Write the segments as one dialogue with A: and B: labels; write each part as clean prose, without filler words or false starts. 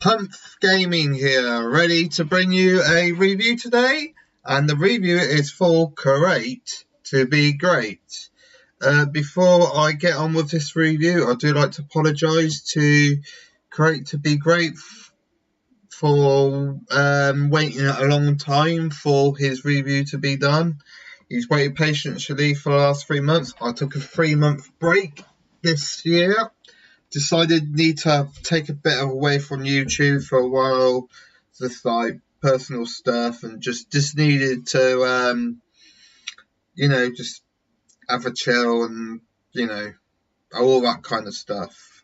A: Humph Gaming here, ready to bring you a review today, and the review is for CreateToBeGreat. Before I get on with this review, I do like to apologise to CreateToBeGreat for waiting a long time for his review to be done. He's waited patiently for the last 3 months. I took a 3-month break this year. Decided need to take a bit away from YouTube for a while, just like personal stuff, and just needed to just have a chill and all that kind of stuff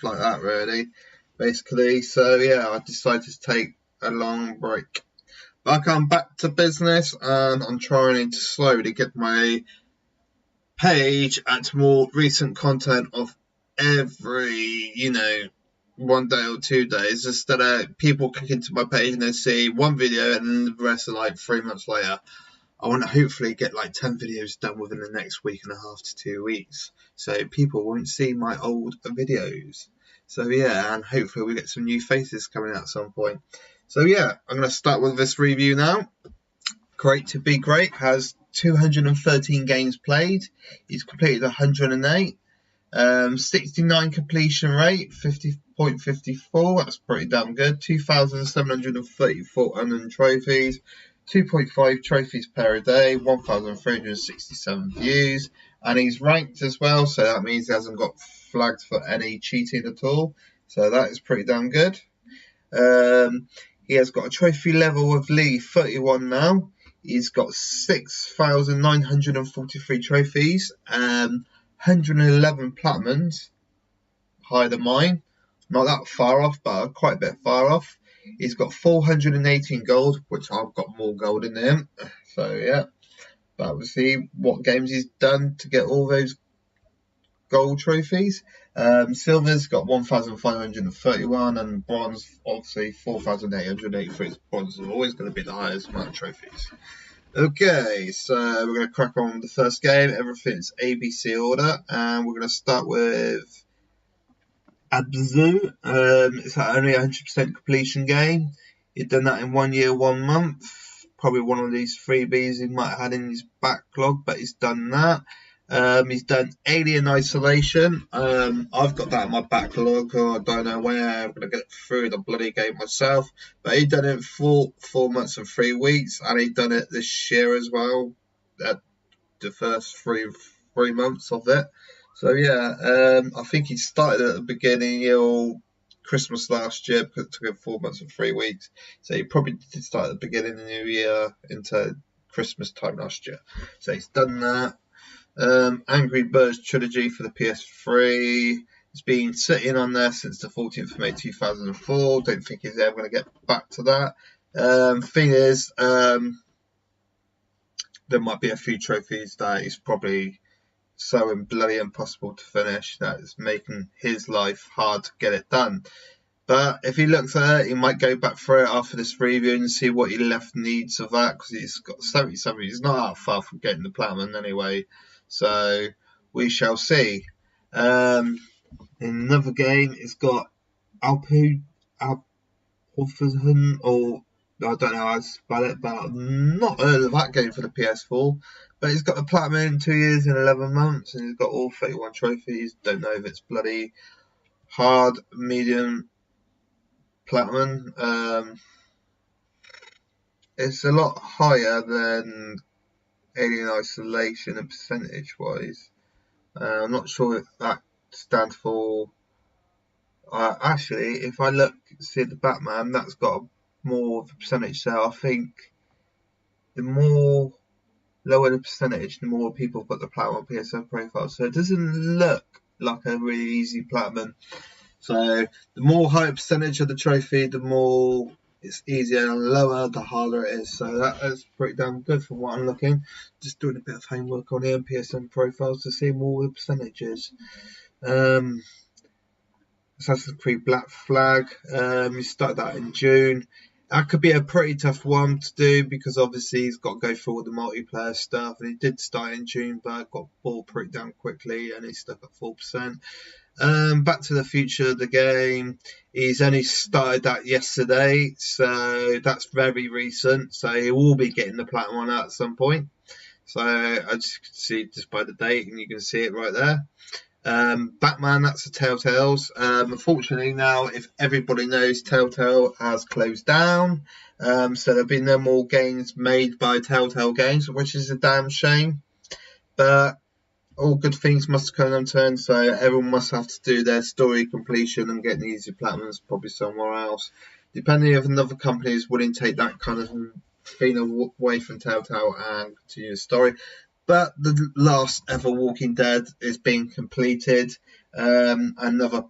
A: like that really, basically. So yeah, I decided to take a long break. But I'm back to business, and I'm trying to slowly get my page at more recent content of every 1 day or 2 days, instead of people click into my page and they see one video and then the rest are like 3 months later. I want to hopefully get like 10 videos done within the next week and a half to 2 weeks, so people won't see my old videos. So yeah, and hopefully we get some new faces coming out at some point. So yeah, I'm going to start with this review now. CreateToBeGreat has 213 games played. He's completed 108. 69 completion rate, 50.54. That's pretty damn good. 2,734 unearned trophies. 2.5 trophies per day. 1,367 views. And he's ranked as well, so that means he hasn't got flagged for any cheating at all. So that is pretty damn good. He has got a trophy level of Lee 31 now. He's got 6,943 trophies, 111 platinums, higher than mine. Not that far off, but quite a bit far off. He's got 418 gold, which I've got more gold than him. So yeah, but we'll see what games he's done to get all those gold trophies. Silver's got 1,531, and bronze obviously 4,883. Bronze is always going to be the highest amount of trophies. Okay, so we're going to crack on with the first game. Everything's ABC order, and we're going to start with Abzu. It's only a 100% completion game. He's done that in 1 year, 1 month. Probably one of these freebies he might have had in his backlog, but he's done that. He's done Alien Isolation. I've got that in my backlog. I don't know when I'm going to get through the bloody game myself. But he done it for 4 months and 3 weeks, and he done it this year as well. The first three months of it. So yeah, I think he started at the beginning of Christmas last year, because it took him 4 months and 3 weeks. So he probably did start at the beginning of the new year into Christmas time last year. So he's done that. Angry Birds Trilogy for the PS3. It's been sitting on there since the 14th of May 2004. Don't think he's ever going to get back to that. Thing is, there might be a few trophies that is probably so bloody impossible to finish that it's making his life hard to get it done. But if he looks at it, he might go back for it after this review and see what he left needs of that, because he's got 77. He's not that far from getting the platinum anyway. So we shall see. In another game, it's got Alphuzun, or I don't know how to spell it, but I've not heard of that game for the PS4. But he's got the platinum in 2 years and 11 months, and he's got all 31 trophies. Don't know if it's bloody hard, medium, platinum. It's a lot higher than Alien Isolation and percentage wise. I'm not sure if that stands for. Actually, if I see the Batman, that's got more of a percentage. So I think the more lower the percentage, the more people have got the platinum PSN profile. So it doesn't look like a really easy platinum. So the more higher percentage of the trophy, the more it's easier, and lower the harder it is. So that is pretty damn good from what I'm looking. Just doing a bit of homework on here, PSN profiles, to see more of the percentages. Assassin's Creed Black Flag. We started that in June. That could be a pretty tough one to do, because obviously he's got to go through all the multiplayer stuff, and he did start in June, but got bored pretty damn quickly, and he's stuck at 4%. Back to the Future, the game, he's only started that yesterday, so that's very recent. So he will be getting the platinum on that at some point. So I just can see just by the date, and you can see it right there. Batman, that's the Telltales. Unfortunately now, if everybody knows, Telltale has closed down. So there'll be no more games made by Telltale Games, which is a damn shame. But all good things must come in turn, so everyone must have to do their story completion and get the easy platinums probably somewhere else. Depending if another company is willing to take that kind of thing away from Telltale and continue the story. But the last ever Walking Dead is being completed. Another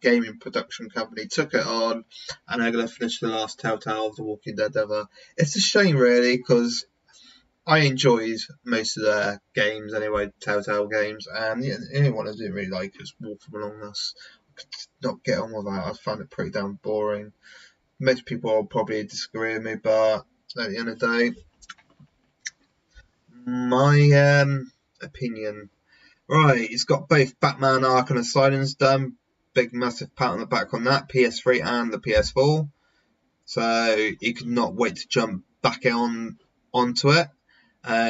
A: gaming production company took it on, and they're going to finish the last Telltale of the Walking Dead ever. It's a shame, really, because I enjoyed most of their games anyway, Telltale games, and the only one I didn't really like is Wolf Among Us. I could not get on with that. I found it pretty damn boring. Most people will probably disagree with me, but at the end of the day, my opinion. Right, he's got both Batman Arkham Asylum's done. Big massive pat on the back on that, PS3 and the PS4. So he could not wait to jump back onto it.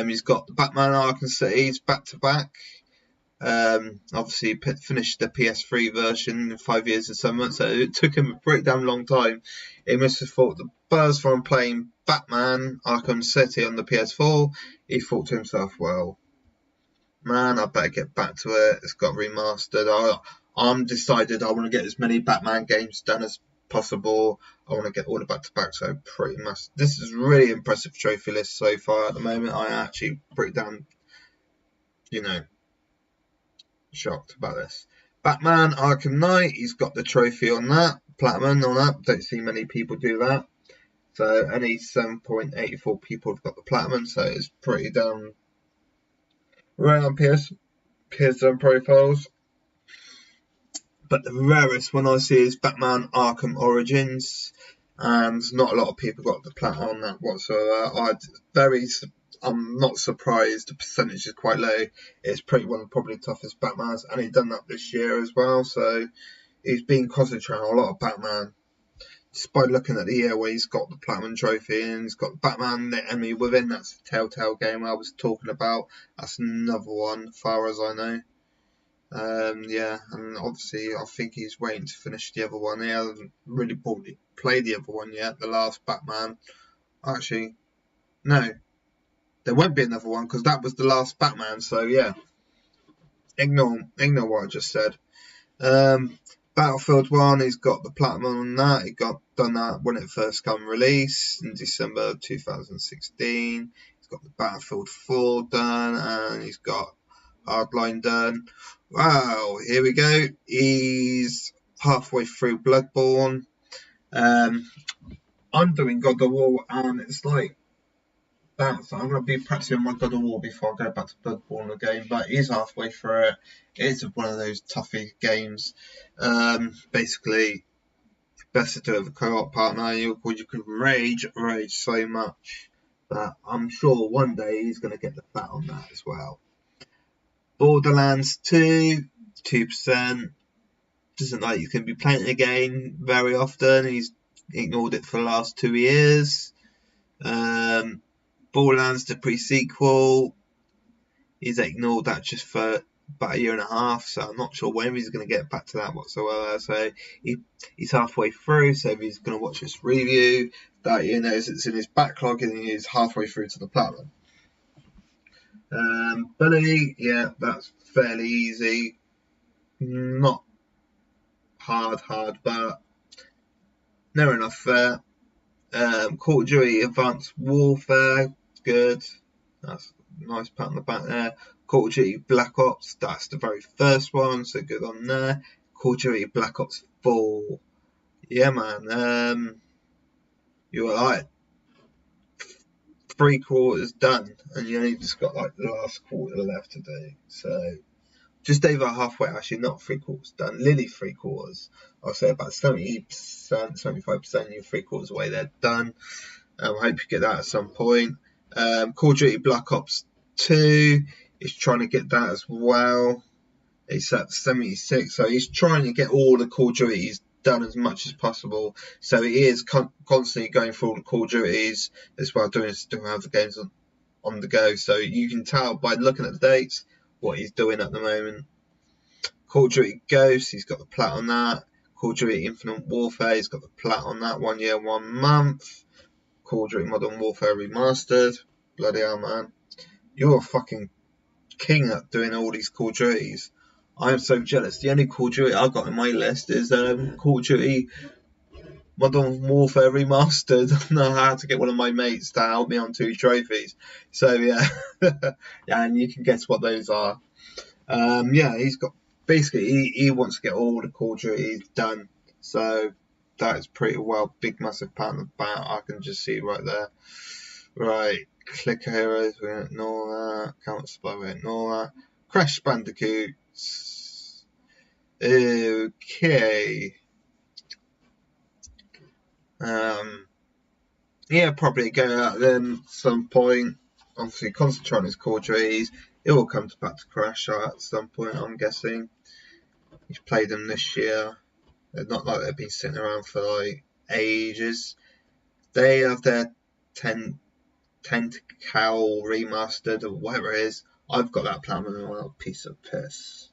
A: He's got the Batman Arkham Cities back to back. Obviously finished the PS3 version in 5 years and 7 months, so it took him a pretty damn long time. He must have thought the buzz from playing Batman Arkham City on the PS4. He thought to himself, well, man, I better get back to it. It's got remastered. I'm decided I want to get as many Batman games done as possible. I want to get all the back-to-back, so pretty much this is really impressive trophy list so far at the moment. I actually pretty damn, shocked about this. Batman Arkham Knight, he's got the trophy on that, platinum on that. Don't see many people do that. So only 7.84 people have got the platinum, so it's pretty damn rare on PSN profiles. But the rarest one I see is Batman Arkham Origins, and not a lot of people got the plat on that whatsoever. I'm not surprised. The percentage is quite low. It's one of probably the toughest Batmans, and he's done that this year as well. So he's been concentrating on a lot of Batman. Just by looking at the year where he's got the platinum trophy and he's got Batman the Enemy Within, that's the Telltale game I was talking about. That's another one, as far as I know. Yeah, and obviously I think he's waiting to finish the other one. He hasn't really played the other one yet, the last Batman. Actually, no, there won't be another one because that was the last Batman, so yeah. Ignore what I just said. Battlefield 1, he's got the platinum on that. He done that when it first came released in December 2016. He's got the Battlefield 4 done, and he's got Hardline done. Wow, here we go. He's halfway through Bloodborne. I'm doing God of War, and it's like that. So I'm going to be practicing my God of War before I go back to Bloodborne again. But he's halfway through it. It's one of those toughy games. Basically, it's best to do it with a co-op partner. You can rage so much. But I'm sure one day he's going to get the fat on that as well. Borderlands 2, 2%. Doesn't like he's going to be playing it again very often. He's ignored it for the last 2 years. Borderlands, the pre-sequel, he's ignored that just for about a year and a half, so I'm not sure when he's going to get back to that whatsoever. So he's halfway through, so if he's going to watch this review, that it's in his backlog and he's halfway through to the platinum. Bully, yeah, that's fairly easy. Not hard, but near enough there. Call of Duty Advanced Warfare, good. That's a nice pat on the back there. Call of Duty Black Ops, that's the very first one, so good on there. Call of Duty Black Ops 4, yeah, man. You were like 3/4 done, and you only just got like the last quarter left to do. So just over halfway, actually, not 3/4 done. Nearly 3/4. I'll say about 70%, 75%. You're 3/4 away. They're done. I hope you get that at some point. Call of Duty Black Ops 2 is trying to get that as well. He's at 76, so he's trying to get all the core duties done as much as possible. So he is constantly going through all the core duties as well, doing other games on the go. So you can tell by looking at the dates what he's doing at the moment. Call of Duty Ghosts, he's got the plat on that. Call of Duty Infinite Warfare, he's got the plat on that. 1 year, 1 month. Call of Duty Modern Warfare Remastered. Bloody hell, man. You're a fucking king at doing all these Call of Duties. I am so jealous. The only Call of Duty I've got on my list is Call of Duty Modern Warfare Remastered. I know how to get one of my mates to help me on 2 trophies. So, yeah. Yeah, and you can guess what those are. Yeah, he's got... Basically, he wants to get all the Call of Duties done. So, that is pretty well. Big, massive pat on the back. I can just see right there. Right. Clicker Heroes, we're going to ignore that. Counter Spy, we ignore that. Crash Bandicoots. Okay. Yeah, probably go out then at some point. Obviously, concentrate on his core duties. It will come back to Crash at some point, I'm guessing. He's played them this year. They're not like they've been sitting around for like ages. They have their Tentacle remastered or whatever it is. I've got that platinum and a piece of piss.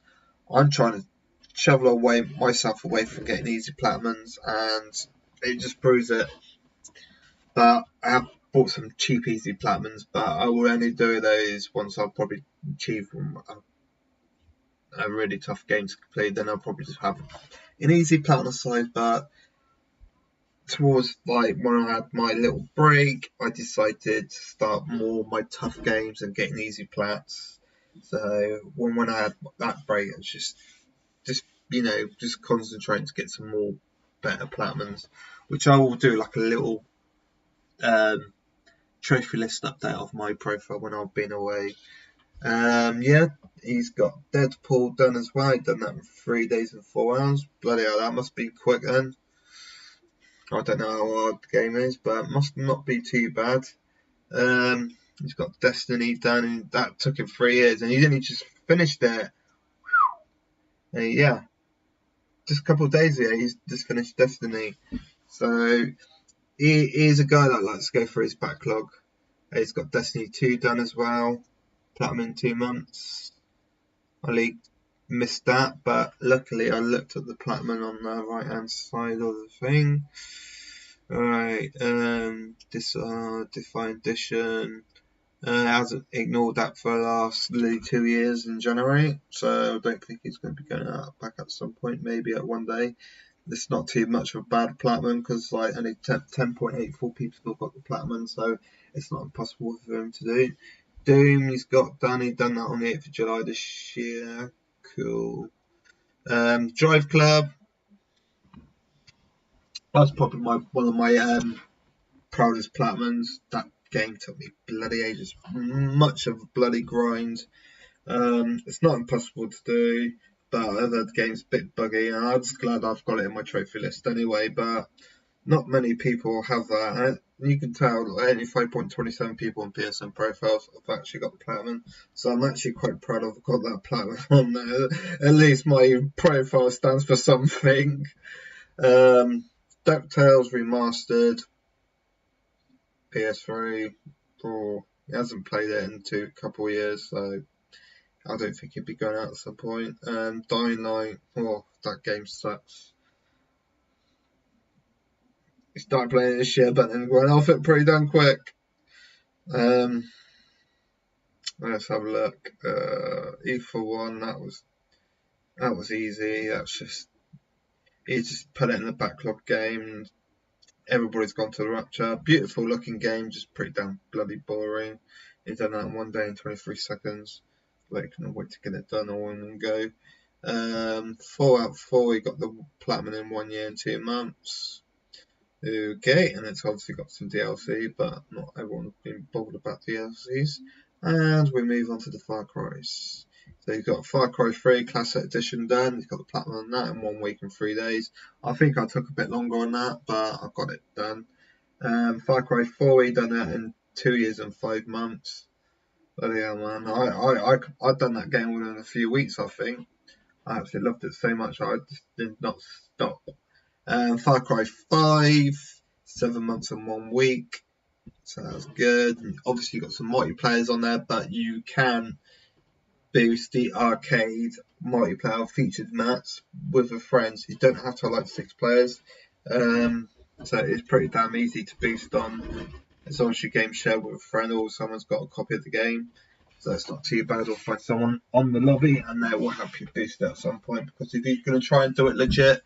A: I'm trying to shovel myself away from getting easy platinums, and it just proves it. But I have bought some cheap easy platinums, but I will only do those once I've probably achieved a really tough game to complete. Then I'll probably just have an easy platinum side. But towards like when I had my little break, I decided to start more my tough games and getting easy plats. So when I had that break, it's just concentrating to get some more better platinums, which I will do like a little trophy list update of my profile when I've been away. Yeah, he's got Deadpool done as well. He's done that in 3 days and 4 hours. Bloody hell, that must be quick then. I don't know how hard the game is, but it must not be too bad. He's got Destiny done, and that took him 3 years, and he's only just finished it. Yeah, just a couple of days ago, he's just finished Destiny. So he is a guy that likes to go through his backlog. He's got Destiny 2 done as well. Platinum in 2 months. I missed that, but luckily I looked at the platinum on the right hand side of the thing. Alright, this Defined Edition. Hasn't ignored that for the last 2 years in January, so I don't think he's going to be going out back at some point, maybe at one day. It's not too much of a bad platinum because like only 10.84 people have got the platinum, so it's not impossible for him to do. Doom, he's got done. He done that on the 8th of July this year. Cool. Drive Club. That's probably one of my proudest platinums. That game took me bloody ages. Much of a bloody grind. It's not impossible to do, but I've heard the game's a bit buggy, and I'm just glad I've got it in my trophy list anyway. But not many people have that. And you can tell only 5.27 people on PSN profiles have actually got the platinum. So I'm actually quite proud I've got that platinum on there. At least my profile stands for something. DuckTales Remastered. PS3. He hasn't played it in a couple of years, so I don't think he'd be going out at some point. Dying Light. Oh, that game sucks. He started playing it this year, but then went off it pretty damn quick. Let's have a look. E for 1, that was easy. That's just he just put it in the backlog game. Everybody's gone to the Rapture. Beautiful looking game, just pretty damn bloody boring. He's done that in 1 day and 23 seconds. Like, can't wait to get it done all in one go. Fallout 4, he got the platinum in 1 year and 2 months. Okay, and it's obviously got some DLC, but not everyone's been bothered about DLCs. And we move on to the Far Cry's. So he's got Far Cry 3 Classic Edition done. He's got the platinum on that in 1 week and 3 days. I think I took a bit longer on that, but I got it done. Far Cry 4, he done that in 2 years and 5 months. Bloody hell, man. I've done that game within a few weeks, I think. I absolutely loved it so much I just did not stop. Far Cry 5, 7 months and 1 week, so that was good. And obviously, you've got some multiplayers on there, but you can boost the arcade multiplayer featured maps with a friend, so you don't have to have like 6 players. So it's pretty damn easy to boost on as long as you game share with a friend or someone's got a copy of the game. So it's not too bad. Or find someone on the lobby and they will help you boost it at some point, because if you're going to try and do it legit,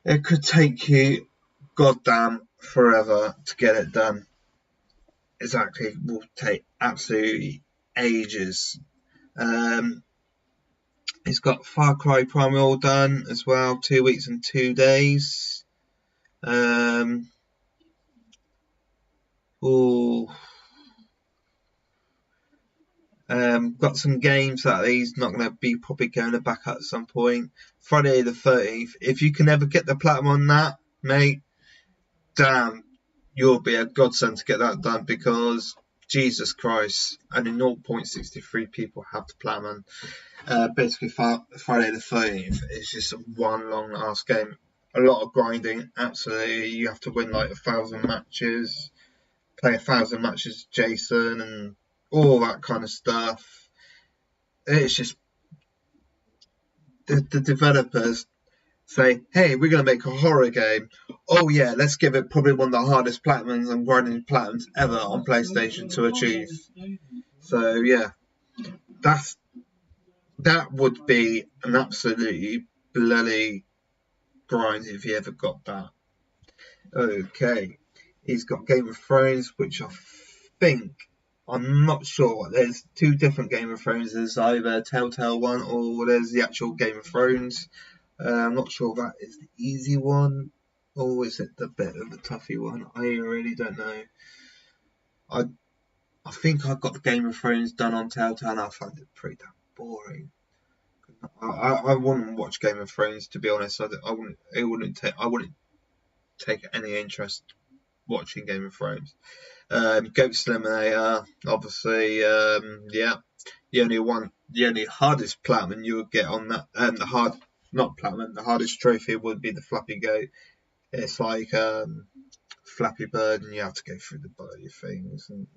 A: it could take you goddamn forever to get it done. Exactly, it will take absolutely ages. It's got Far Cry Primal done as well, 2 weeks and 2 days. Got some games that he's not going to be probably going back at some point. Friday the 13th. If you can ever get the platinum on that, mate, damn, you'll be a godsend to get that done, because Jesus Christ, only 0.63 people have the platinum. Basically, Friday the 13th is just one long ass game. A lot of grinding, absolutely. You have to win like 1,000 matches, play 1,000 matches, Jason, and all that kind of stuff. It's just the developers say, hey, we're going to make a horror game. Oh yeah, let's give it probably one of the hardest platinums and grinding platinums ever on PlayStation to achieve. So yeah, that would be an absolutely bloody grind if you ever got that. Okay, he's got Game of Thrones, which I think, I'm not sure. There's 2 different Game of Thrones. There's either Telltale one or there's the actual Game of Thrones. I'm not sure if that is the easy one or is it the bit of the toughy one. I really don't know. I think I got the Game of Thrones done on Telltale and I found it pretty damn boring. I wouldn't watch Game of Thrones, to be honest. I wouldn't take any interest watching Game of Thrones. Ghost Eliminator, obviously, yeah. The only hardest platinum you would get on that, the hardest trophy would be the Flappy Goat. It's like Flappy Bird, and you have to go through the bloody things. And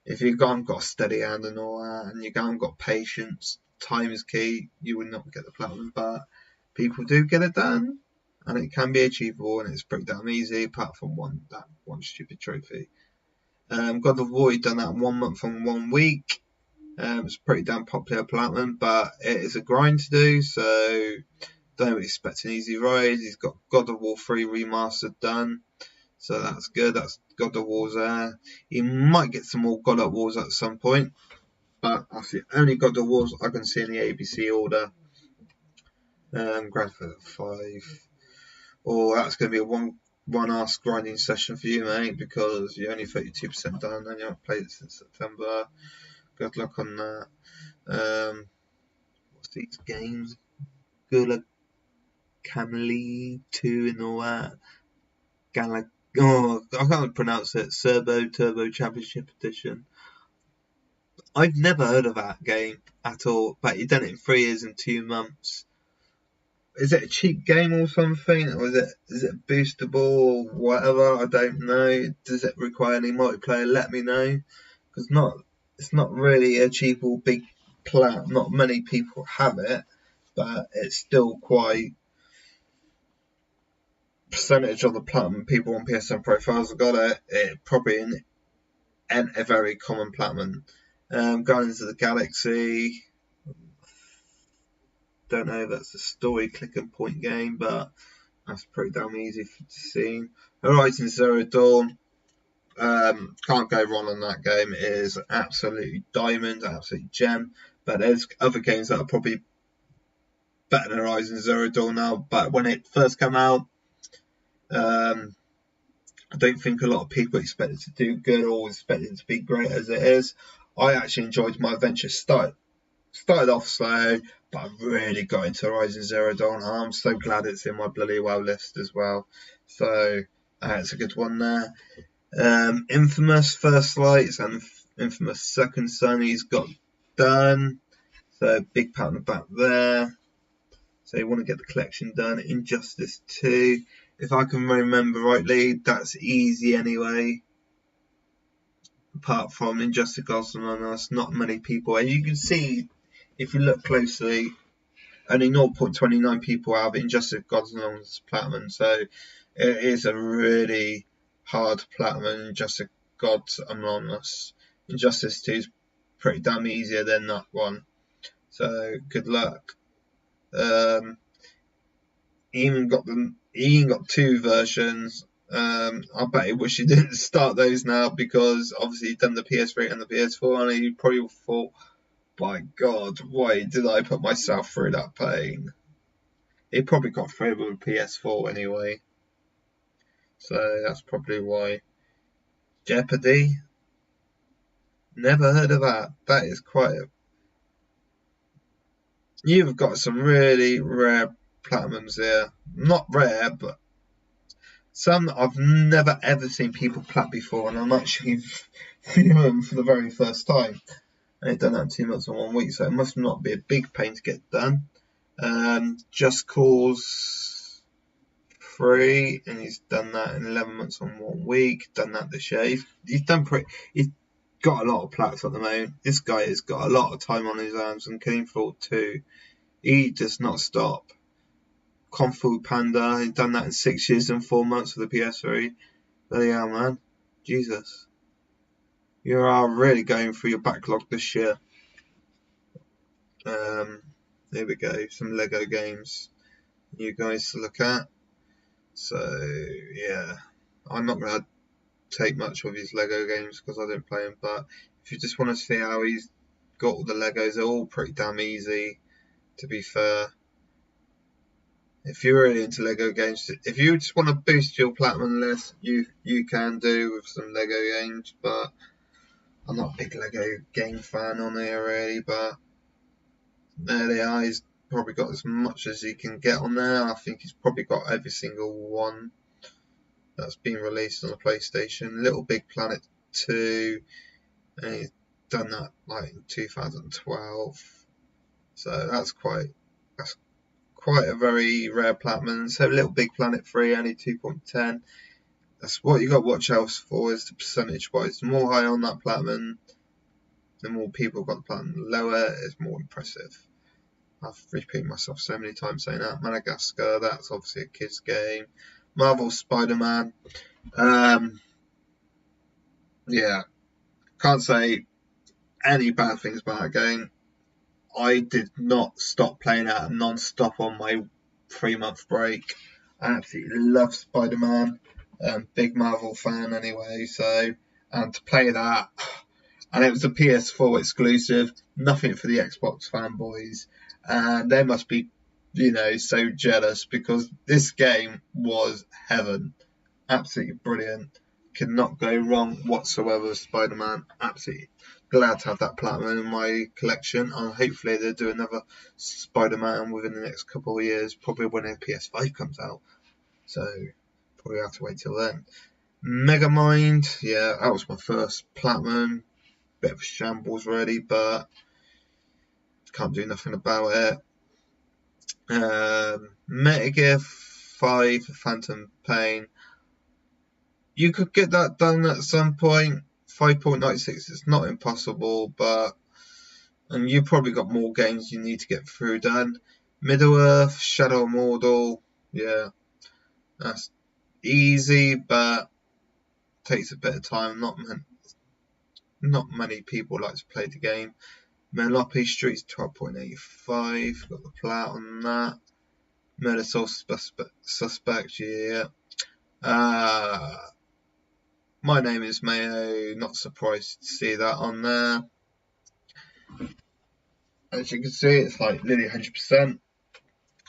A: if you haven't got a steady hand and all that, and you haven't got patience, time is key, you would not get the platinum. But people do get it done, and it can be achievable, and it's pretty damn easy, apart from that one stupid trophy. God of War, done that in 1 month and 1 week. It's pretty damn popular platinum, but it is a grind to do, so don't expect an easy ride. He's got God of War 3 remastered done, so that's good. That's God of War's there. He might get some more God of Wars at some point, but that's the only God of Wars I can see in the ABC order. Grand Theft 5. Or that's going to be a one ass grinding session for you, mate, because you're only 32% done and you haven't played it since September. Good luck on that. What's these games? Gula Camely 2 and all that. I can't pronounce it. Turbo Championship Edition. I've never heard of that game at all, but you've done it in 3 years and 2 months. Is it a cheap game or something, or is it boostable or whatever? I don't know. Does it require any multiplayer? Let me know, because it's not really a achievable big plat. Not many people have it, but it's still quite percentage of the platinum people on PSN profiles have got it. It probably ain't a very common platinum. Guardians of the Galaxy. Don't know if that's a story click and point game, but that's pretty damn easy to see. Horizon Zero Dawn, can't go wrong on that game. It is absolutely diamond, absolutely gem. But there's other games that are probably better than Horizon Zero Dawn now. But when it first came out, I don't think a lot of people expected to do good or expected it to be great as it is. I actually enjoyed my adventure. Started off slow, but I really got into Horizon Zero Dawn. I'm so glad it's in my bloody well list as well. So it's a good one there. Infamous First Lights and Infamous Second Son he's got done. So big pat on the back there. So you want to get the collection done. Injustice 2, if I can remember rightly, that's easy anyway. Apart from Injustice Gods Among Us, not many people. And you can see, if you look closely, only 0.29 people have Injustice Gods Among Us Platinum. So it is a really hard Platinum, Injustice Gods Among Us. Injustice 2 is pretty damn easier than that one. So good luck. Ian got 2 versions. I bet he wish he didn't start those now, because obviously he'd done the PS3 and the PS4, and he probably thought, by God, why did I put myself through that pain? He probably got through with PS4 anyway, so that's probably why. Jeopardy? Never heard of that. That is quite a... You've got some really rare platinums here. Not rare, but some that I've never ever seen people plat before, and I'm actually feeling them for the very first time. And I've done that in 2 months and 1 week, so it must not be a big pain to get done. Just Cause 3, and he's done that in 11 months and 1 week. Done that this year. He's got a lot of plats at the moment. This guy has got a lot of time on his hands, and Killing Floor 2, he does not stop. Kung Fu Panda, he's done that in 6 years and 4 months for the PS3. Bloody hell, man. Jesus. You are really going through your backlog this year. Here we go. Some Lego games. You guys to look at. So, yeah. I'm not going to take much of his Lego games because I don't play them. But if you just want to see how he's got all the Legos, they're all pretty damn easy, to be fair. If you're really into Lego games, if you just want to boost your platinum list, you can do with some Lego games, but I'm not a big Lego game fan on here really, but there they are. He's probably got as much as he can get on there. I think he's probably got every single one that's been released on the PlayStation. Little Big Planet 2, and he's done that like in 2012. So that's quite a very rare platinum. So Little Big Planet 3, only 2.10. That's what you got to watch out for, is the percentage wise. The more high on that platinum, the more people got the platinum. Lower is more impressive. I've repeated myself so many times saying that. Madagascar, that's obviously a kid's game. Marvel Spider-Man. Yeah, can't say any bad things about that game. I did not stop playing that non-stop on my 3-month break. I absolutely love Spider-Man. Big Marvel fan anyway, so, and to play that, and it was a PS4 exclusive, nothing for the Xbox fanboys, and they must be, so jealous, because this game was heaven. Absolutely brilliant. Could not go wrong whatsoever with Spider-Man. Absolutely glad to have that platinum in my collection, and hopefully they'll do another Spider-Man within the next couple of years, probably when the PS5 comes out. So probably have to wait till then. Megamind, yeah, that was my first platinum. Bit of a shambles really, but can't do nothing about it. Metal Gear 5 Phantom Pain. You could get that done at some point. 5.96 is not impossible, and you probably got more games you need to get through done. Middle-earth, Shadow of Mordor, yeah, that's easy, but takes a bit of time. Not many people like to play the game. Melope Street's 12.85, got the plat on that. Murder Soul Suspect, yeah. My Name is Mayo, not surprised to see that on there. As you can see, it's like nearly 100%.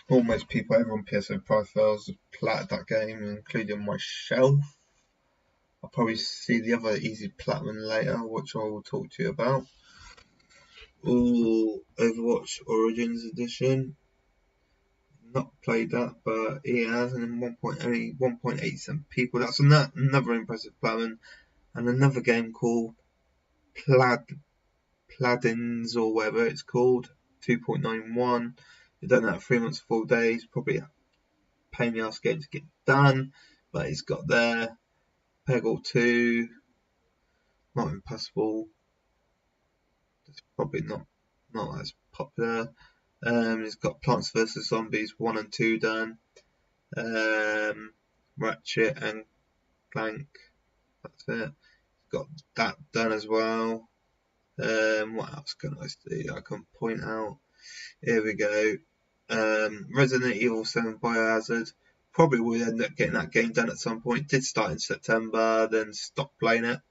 A: Almost people ever on PSN profiles have platted that game, including myself. I'll probably see the other easy platinum later, which I will talk to you about. Ooh, Overwatch Origins Edition. Not played that, but he has, and only 1.87 people. That's another impressive platinum. And another game called Pladins, or whatever it's called, 2.91. He's done that 3 months 4 days. Probably a pain in the ass game to get done, but he's got there. Peggle 2, not impossible. It's probably not as popular. He's got Plants vs Zombies 1 and 2 done. Ratchet and Clank. That's it. Got that done as well. What else can I see? I can point out. Here we go. Resident Evil 7 Biohazard. Probably will end up getting that game done at some point. Did start in September, then stopped playing it.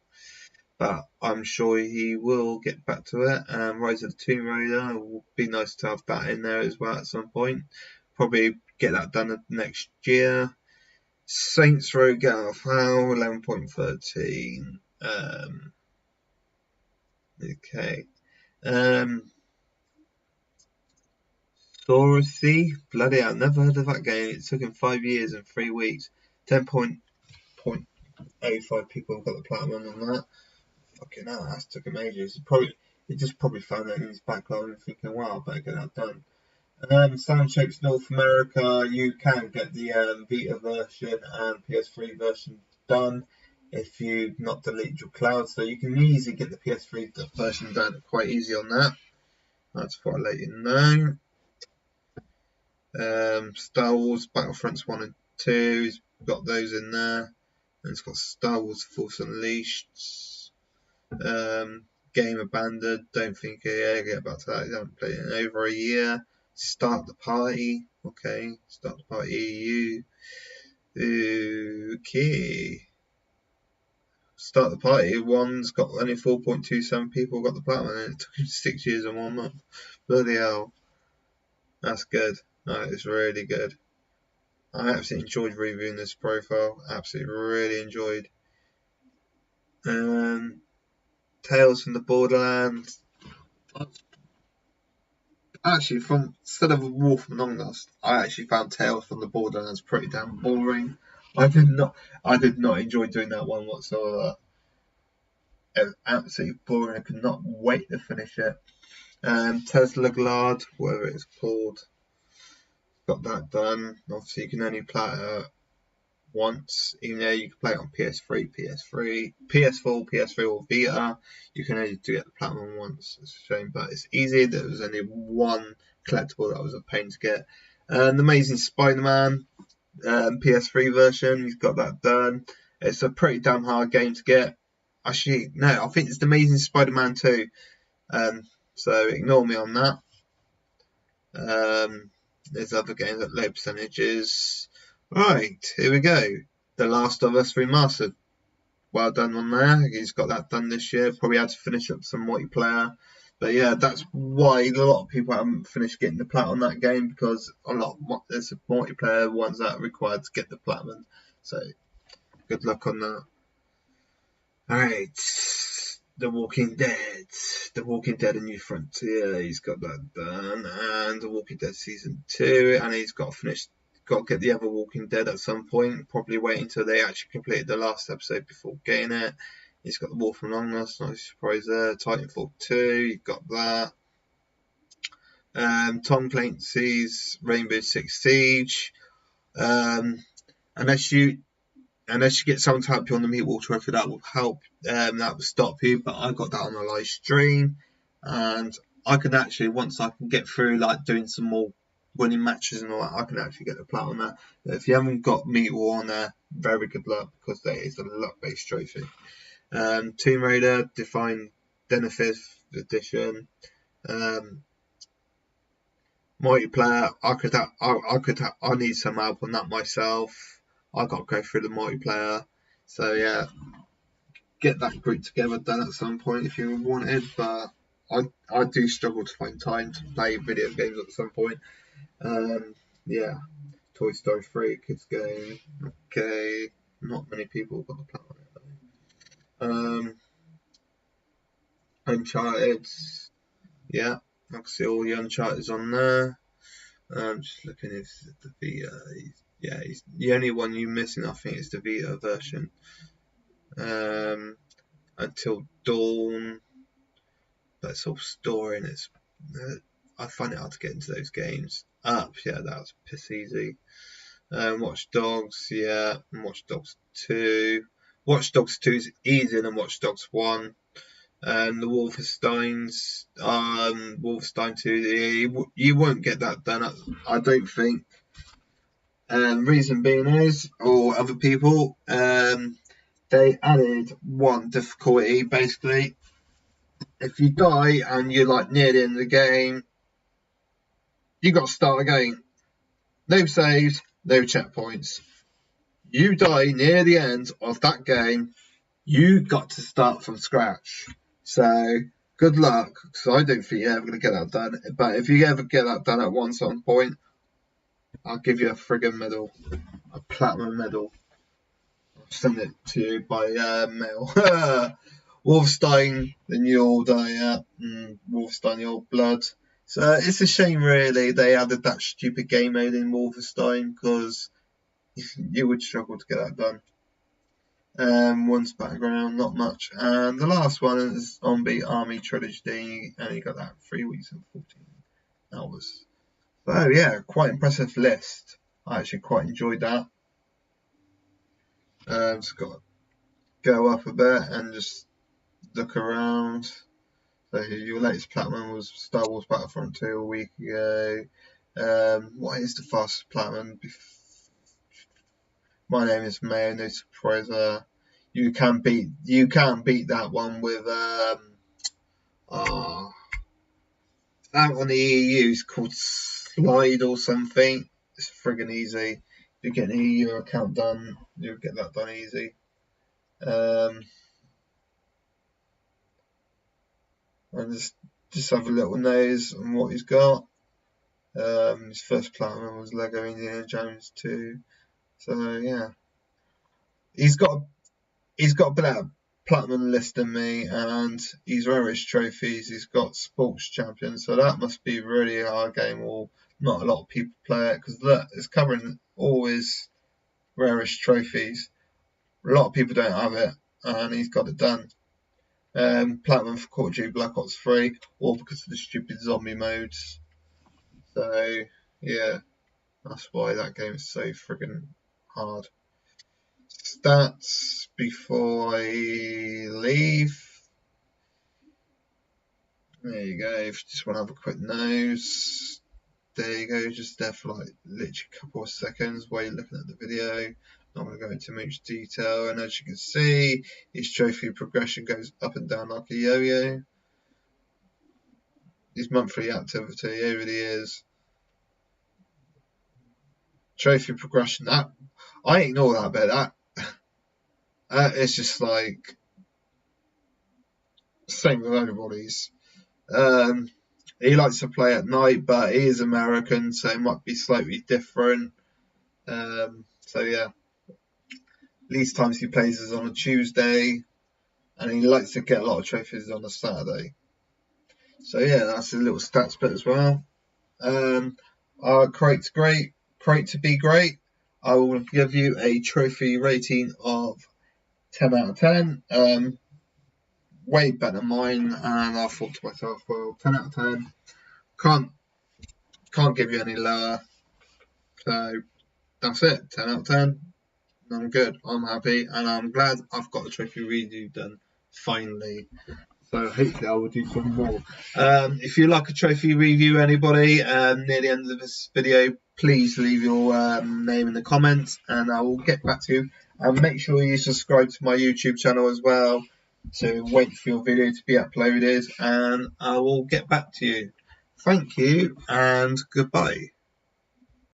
A: But I'm sure he will get back to it. Rise of the Tomb Raider. It would be nice to have that in there as well at some point. Probably get that done next year. Saints Row Galafowl 11.13. Okay. Soracy, bloody hell, never heard of that game. It took him 5 years and 3 weeks. 10.05 people have got the platinum on that. Fucking hell, that took him ages. He just probably found that in his backlog and thinking, wow, I better get that done. Soundshapes North America, you can get the Vita version and PS3 version done if you not delete your cloud, so you can easily get the PS3 version done quite easy on that. That's what I'll let you know. Star Wars Battlefronts 1 and 2, he's got those in there. And it's got Star Wars Force Unleashed. Game Abandoned, don't think get back to that. I haven't played it in over a year. Start the Party, okay. Start the Party EU. Okay. Start the Party, one's got only 4.27 people got the platinum, and it took 6 years and 1 month. Bloody hell. That's good. That is really good. I absolutely enjoyed reviewing this profile. Absolutely really enjoyed. Tales from the Borderlands. Actually, instead of Wolf Among Us, I actually found Tales from the Borderlands pretty damn boring. I did not enjoy doing that one whatsoever. It was absolutely boring. I could not wait to finish it. Tesla Glad, whatever it's called, got that done. Obviously, you can only play it once, even though you can play it on PS4, PS3 or Vita. You can only get the platinum once. It's a shame, but it's easy. There was only one collectible that was a pain to get. The Amazing Spider-Man PS3 version, he's got that done. It's a pretty damn hard game to get. Actually, no, I think it's the Amazing Spider-Man 2. So ignore me on that. There's other games at low percentages. Right, here we go. The Last of Us Remastered. Well done on there. He's got that done this year. Probably had to finish up some multiplayer. But yeah, that's why a lot of people haven't finished getting the plat on that game, because there's multiplayer ones that are required to get the platinum. So good luck on that. Alright. The Walking Dead. The Walking Dead: A New Frontier. He's got that done. And The Walking Dead Season 2. And he's got to get the other Walking Dead at some point. Probably wait until they actually completed the last episode before getting it. He's got the Wolf Among Us. No surprise there. Titanfall 2. You've got that. Tom Clancy's Rainbow Six Siege. Unless you get someone to help you on the Meatball Trophy, that will help. That will stop you. But I got that on a live stream, and I can actually, once I can get through like doing some more winning matches and all that, I can actually get the plat on that. But if you haven't got Meatball on there, very good luck, because there is a luck-based trophy. Tomb Raider Defined Denethor Edition. Multiplayer, I need some help on that myself. I got to go through the multiplayer. So yeah, get that group together done at some point if you wanted. But I do struggle to find time to play video games at some point. Yeah, Toy Story 3 kids game. Okay, not many people got the plan on it though. Uncharted. Yeah, I can see all the Uncharted on there. Just looking if the Vita. He's the only one you're missing, I think, is the Vita version. Until Dawn. But it's all story, and I find it hard to get into those games. up. Yeah, that was piss easy. Watch Dogs, yeah, and Watch Dogs 2. Watch Dogs 2 is easier than Watch Dogs 1. And the Wolfensteins, Wolfenstein 2, you won't get that done, I don't think. Reason being is, or other people, they added one difficulty, basically. If you die and you're like near the end of the game, you got to start again. No saves, no checkpoints. You die near the end of that game, you got to start from scratch. So good luck, because I don't think you're ever going to get that done. But if you ever get that done at some point, I'll give you a friggin' medal, a platinum medal. I'll send it to you by mail. Wolfenstein, then you'll die out. Wolfenstein, the Old Blood. So it's a shame, really, they added that stupid game mode in Wolfenstein, because you would struggle to get that done. One's background, not much. And the last one is Zombie Army Trilogy, and you got that 3 weeks and 14 hours. So yeah, quite impressive list. I actually quite enjoyed that. Just got to go up a bit and just look around. So your latest platinum was Star Wars Battlefront 2 a week ago. What is the fastest platinum? My name is Mayo, no surprise there. You can beat that one with that on the EU is called Slide or something. It's friggin' easy. If you get an EU account done, you'll get that done easy. And just have a little nose on what he's got. His first platinum was Lego Indiana Jones 2. So yeah, he's got a better platinum list than me, and he's rarest trophies. He's got sports champions, so that must be really a hard game, or not a lot of people play it, because look, it's covering all his rarest trophies. A lot of people don't have it, and he's got it done. Platinum for Call of Duty Black Ops 3, all because of the stupid zombie modes. So yeah, that's why that game is so friggin' hard. Stats before I leave. There you go. If you just want to have a quick nose, there you go. Just there for like literally a couple of seconds while you're looking at the video. Not going to go into much detail. And as you can see, his trophy progression goes up and down like a yo-yo. His monthly activity over the years. Trophy progression. That I ignore that bit. That it's just like same with everybody's. He likes to play at night, but he is American, so it might be slightly different. So yeah, least times he plays is on a Tuesday, and he likes to get a lot of trophies on a Saturday. So yeah, that's a little stats bit as well. CreateToBeGreat. I will give you a trophy rating of 10 out of 10. Way better than mine, and I thought to myself, well, 10 out of 10. Can't give you any lower. So that's it. 10 out of 10. I'm good. I'm happy, and I'm glad I've got the trophy review done finally. So hopefully I will do some more. If you like a trophy review, anybody, near the end of this video, please leave your name in the comments, and I will get back to you. And make sure you subscribe to my YouTube channel as well, to wait for your video to be uploaded, and I will get back to you. Thank you, and goodbye.